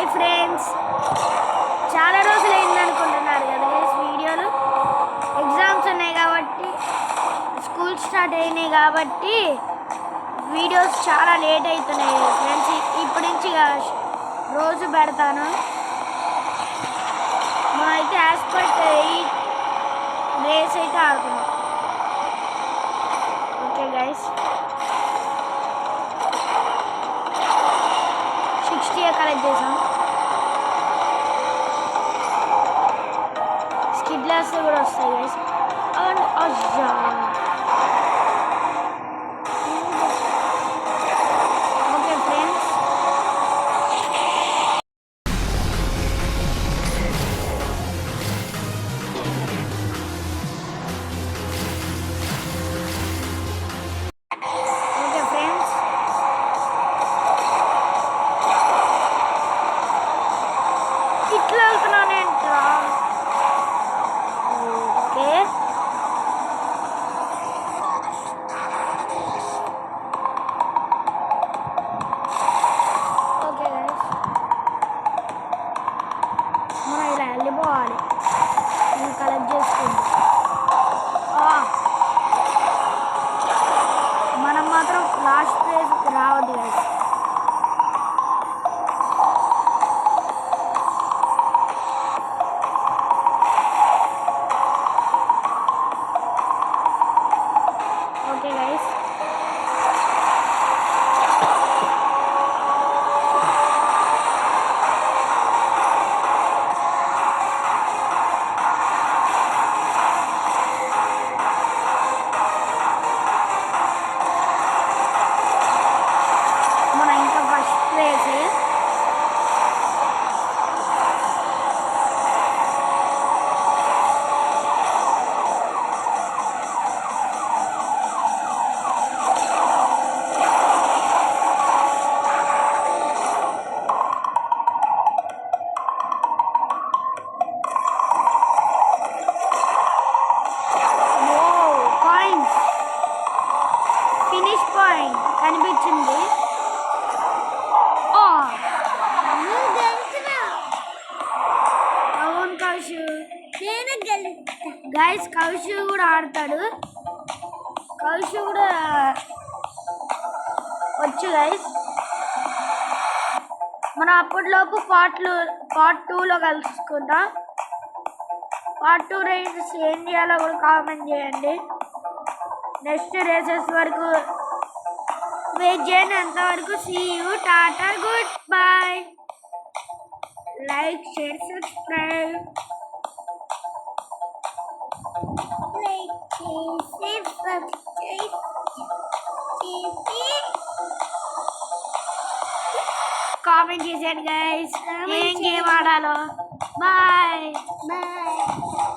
Hi friends, చాలా రోజులు అయింది అనుకుంటున్నారు కదా వీడియోలు. ఎగ్జామ్స్ ఉన్నాయి కాబట్టి, స్కూల్ స్టార్ట్ అయినాయి కాబట్టి వీడియోస్ చాలా లేట్ అవుతున్నాయి ఫ్రెండ్స్. ఇప్పటి నుంచి రోజు పెడతాను. మనమైతే యాస్పర్ట్ 8 రేస్ అయితే ఆడుతున్నాం. ఓకే గైస్, 60 కలెక్ట్ చేసాం. స్కిడ్లర్స్ కూడా వస్తాయి గైస్. అండ్ అజ్జా ఓకే ఫ్రెండ్స్, ఇట్లా వెళ్తున్నానేంట్రా. ఓకే ఓకే గైస్, మనం ఇలా వెళ్ళిపోవాలి. నేను కలెక్ట్ చేసుకుంటాం. మనం మాత్రం లాస్ట్ ప్లేస్కి రావద్దు గైస్. ఓకే గైస్, మన ఇంకా first place. Coins finish point కనిపించింది. అవును కౌశు, గైస్ కౌశు కూడా ఆడతాడు. కౌశు కూడా వచ్చు గైస్. మనం అప్పటిలోపు పార్ట్ 2లో కలుసుకుందాం. పార్ట్ 2 రేసెస్ ఏం చేయాలో కూడా కామెంట్ చేయండి. నెక్స్ట్ రేసెస్ వరకు వెయిట్ చేయండి. అంతవరకు see you, tata, goodbye. Like, share, subscribe. Comment చేసేయండి గైస్, ఏం గేమ్ ఆడాలో. Bye bye.